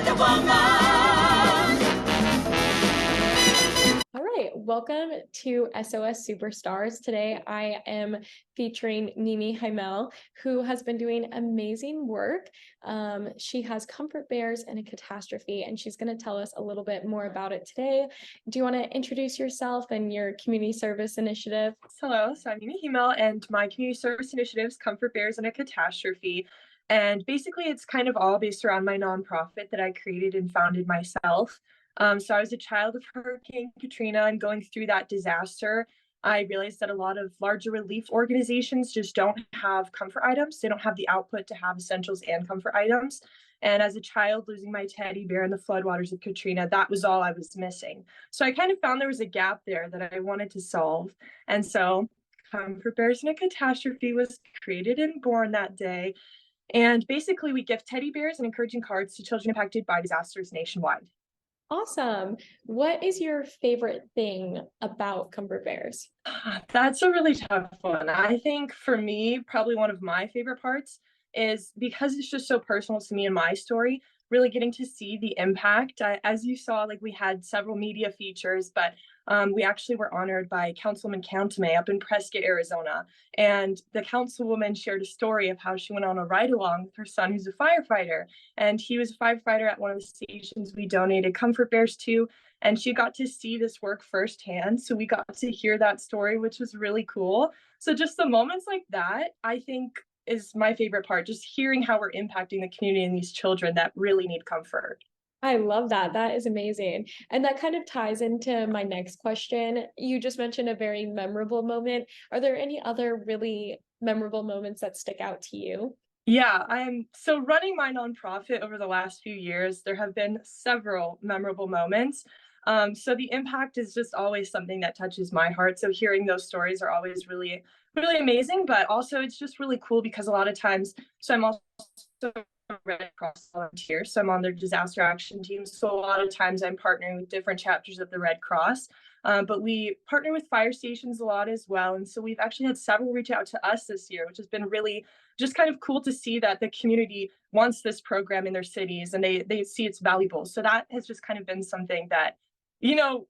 Wonder Woman. All right, welcome to S.O.S Superstars. Today I am featuring Mimi Hymel, who has been doing amazing work. She has comfort bears and a catastrophe, and she's going to tell us a little bit more about it today. Do you want to introduce yourself and your community service initiative? Hello, so I'm Mimi Hymel, and my community service initiative is Comfort Bears and a Catastrophe. And basically, it's kind of all based around my nonprofit that I created and founded myself. So I was a child of Hurricane Katrina, and going through that disaster, I realized that a lot of larger relief organizations just don't have comfort items. They don't have the output to have essentials and comfort items. And as a child, losing my teddy bear in the floodwaters of Katrina, that was all I was missing. So I kind of found there was a gap there that I wanted to solve. And so Comfort Bears and a Catastrophe was created and born that day. And basically, we gift teddy bears and encouraging cards to children impacted by disasters nationwide. Awesome. What is your favorite thing about comfort bears? That's a really tough one. I think for me, probably one of my favorite parts is because it's just so personal to me and my story, really getting to see the impact. As you saw, like we had several media features, but we actually were honored by Councilwoman Cantame up in Prescott, Arizona. And the councilwoman shared a story of how she went on a ride along with her son, who's a firefighter. And he was a firefighter at one of the stations we donated comfort bears to. And she got to see this work firsthand. So we got to hear that story, which was really cool. So just the moments like that, I think is my favorite part, just hearing how we're impacting the community and these children that really need comfort. I love that. That is amazing. And that kind of ties into my next question. You just mentioned a very memorable moment. Are there any other really memorable moments that stick out to you? Yeah, I'm so running my nonprofit over the last few years. There have been several memorable moments. So the impact is just always something that touches my heart. So hearing those stories are always really, really amazing. But also, it's just really cool because a lot of times, so I'm also a Red Cross volunteer, so I'm on their disaster action team. So a lot of times, I'm partnering with different chapters of the Red Cross. But we partner with fire stations a lot as well. And so we've actually had several reach out to us this year, which has been really just kind of cool to see that the community wants this program in their cities and they see it's valuable. So that has just kind of been something that,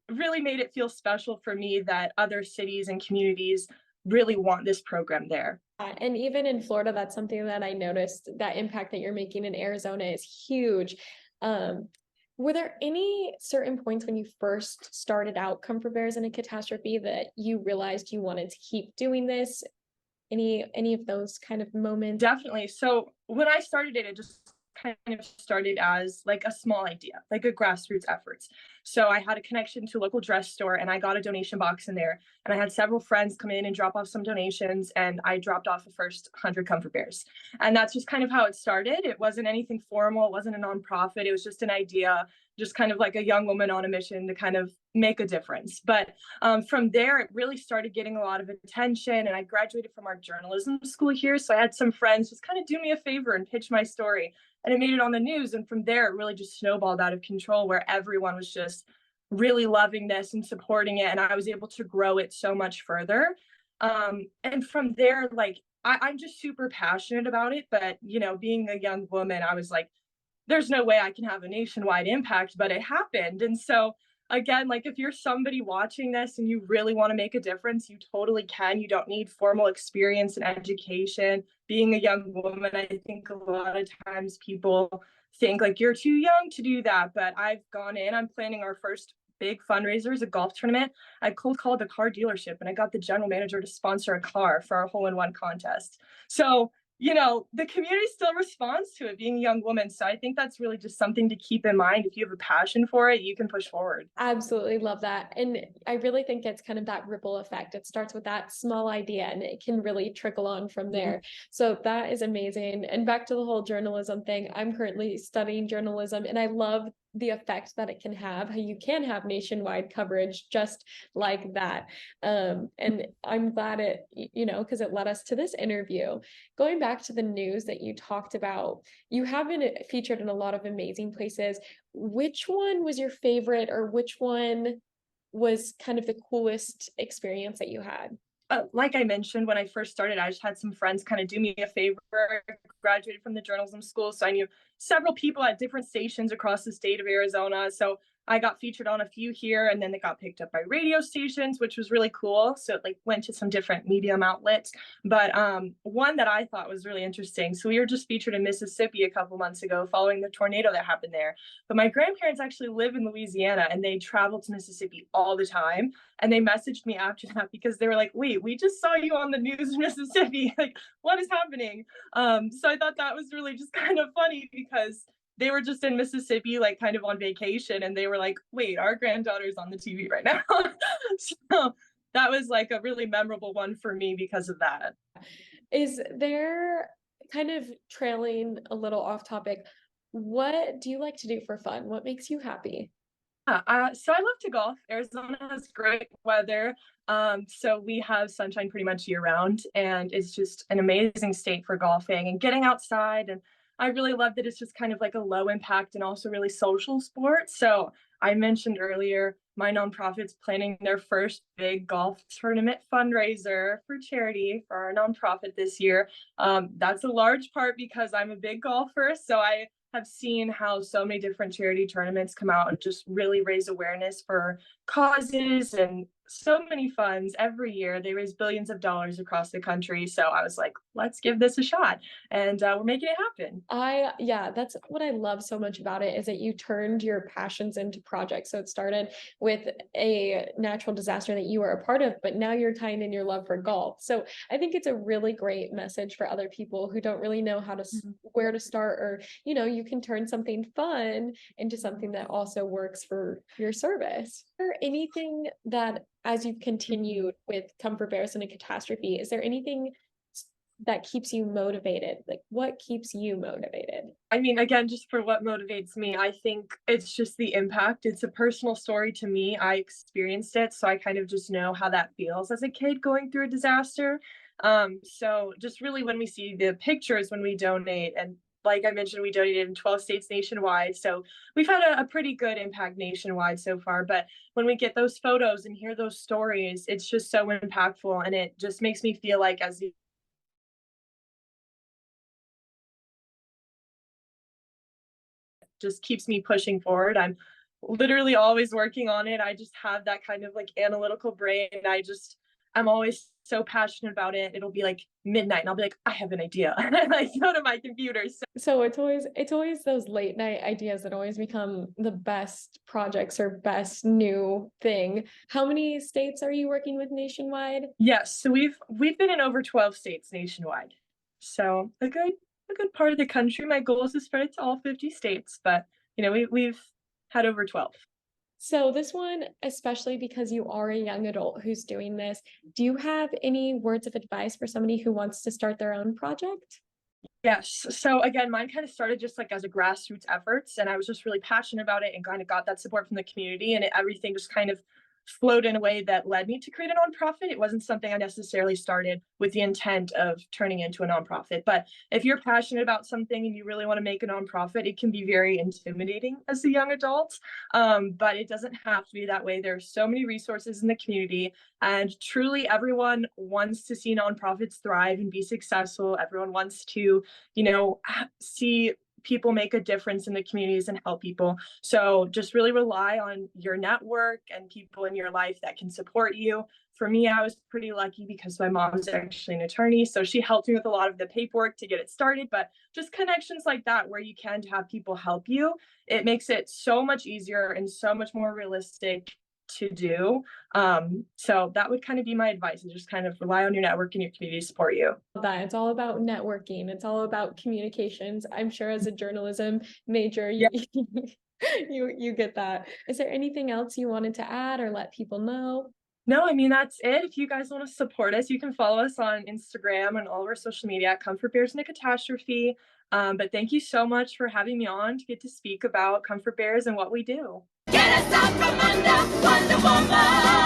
really made it feel special for me that other cities and communities really want this program there. And even in Florida, that's something that I noticed, that impact that you're making in Arizona is huge. Were there any certain points when you first started out Comfort Bears in a Catastrophe that you realized you wanted to keep doing this? Any of those kind of moments? Definitely. So when I started it just kind of started as like a small idea, like a grassroots efforts. So I had a connection to a local dress store and I got a donation box in there. And I had several friends come in and drop off some donations. And I dropped off the first 100 comfort bears. And that's just kind of how it started. It wasn't anything formal. It wasn't a nonprofit. It was just an idea, just kind of like a young woman on a mission to kind of make a difference. But from there, it really started getting a lot of attention. And I graduated from our journalism school here. So I had some friends just kind of do me a favor and pitch my story. And it made it on the news. And from there, it really just snowballed out of control where everyone was just really loving this and supporting it. And I was able to grow it so much further. And from there, like, I'm just super passionate about it. But, being a young woman, I was like, there's no way I can have a nationwide impact, but it happened. And so again, like if you're somebody watching this and you really want to make a difference, you totally can. You don't need formal experience and education. Being a young woman, I think a lot of times people think like you're too young to do that, but I've gone in, I'm planning our first big fundraiser is a golf tournament. I cold called the car dealership and I got the general manager to sponsor a car for our hole-in-one contest. So the community still responds to it being a young woman. So I think that's really just something to keep in mind. If you have a passion for it, you can push forward. Absolutely love that. And I really think it's kind of that ripple effect. It starts with that small idea and it can really trickle on from there. So that is amazing. And back to the whole journalism thing, I'm currently studying journalism and I love the effect that it can have, how you can have nationwide coverage just like that. And I'm glad it, because it led us to this interview. Going back to the news that you talked about, you have been featured in a lot of amazing places. Which one was your favorite, or which one was kind of the coolest experience that you had? Like I mentioned, when I first started, I just had some friends kind of do me a favor. I graduated from the journalism school, so I knew several people at different stations across the state of Arizona. So I got featured on a few here, and then they got picked up by radio stations, which was really cool. So it like went to some different medium outlets. But one that I thought was really interesting. So we were just featured in Mississippi a couple months ago, following the tornado that happened there. But my grandparents actually live in Louisiana, and they travel to Mississippi all the time. And they messaged me after that because they were like, wait, we just saw you on the news in Mississippi. Like, what is happening? So I thought that was really just kind of funny because they were just in Mississippi, like kind of on vacation. And they were like, wait, our granddaughter's on the TV right now. So that was like a really memorable one for me because of that. Is there, kind of trailing a little off topic, what do you like to do for fun? What makes you happy? So I love to golf. Arizona has great weather. So we have sunshine pretty much year round, and it's just an amazing state for golfing and getting outside. And I really love that it's just kind of like a low impact and also really social sport. So I mentioned earlier, my nonprofit's planning their first big golf tournament fundraiser for charity for our nonprofit this year. That's a large part because I'm a big golfer. So I have seen how so many different charity tournaments come out and just really raise awareness for causes, and so many funds every year. They raise billions of dollars across the country. So I was like, let's give this a shot. And we're making it happen. Yeah, that's what I love so much about it, is that you turned your passions into projects. So it started with a natural disaster that you were a part of, but now you're tying in your love for golf. So I think it's a really great message for other people who don't really know how to where to start, or you can turn something fun into something that also works for your service. Is there anything that, as you've continued with Comfort Bears and a Catastrophe, is there anything that keeps you motivated? Like, what keeps you motivated? I mean, again, just for what motivates me, I think it's just the impact. It's a personal story to me. I experienced it, so I kind of just know how that feels as a kid going through a disaster. So just really when we see the pictures when we donate, and like I mentioned, we donated in 12 states nationwide. So we've had a pretty good impact nationwide so far. But when we get those photos and hear those stories, it's just so impactful. And it just makes me feel like, as the just keeps me pushing forward. I'm literally always working on it. I just have that kind of like analytical brain. I'm always so passionate about it. It'll be like midnight and I'll be like, I have an idea. And I like go to my computer. So it's always those late night ideas that always become the best projects or best new thing. How many states are you working with nationwide? Yes, so we've been in over 12 states nationwide. So a good part of the country. My goal is to spread it to all 50 states, but we've had over 12. So this one, especially because you are a young adult who's doing this, do you have any words of advice for somebody who wants to start their own project? Yes. So again, mine kind of started just like as a grassroots efforts, and I was just really passionate about it and kind of got that support from the community, and everything just kind of flowed in a way that led me to create a nonprofit. It wasn't something I necessarily started with the intent of turning into a nonprofit. But if you're passionate about something and you really want to make a nonprofit, it can be very intimidating as a young adult. But it doesn't have to be that way. There are so many resources in the community, and truly everyone wants to see nonprofits thrive and be successful. Everyone wants to, see people make a difference in the communities and help people. So just really rely on your network and people in your life that can support you. For me, I was pretty lucky because my mom is actually an attorney, so she helped me with a lot of the paperwork to get it started. But just connections like that, where you can have people help you, it makes it so much easier and so much more realistic to do. So that would kind of be my advice, is just kind of rely on your network and your community to support you. That it's all about networking. It's all about communications. I'm sure as a journalism major, you get that. Is there anything else you wanted to add or let people know? No, I mean, that's it. If you guys want to support us, you can follow us on Instagram and all of our social media at Comfort Bears and a Catastrophe. But thank you so much for having me on to get to speak about Comfort Bears and what we do. Get us out from under, Wonder Woman.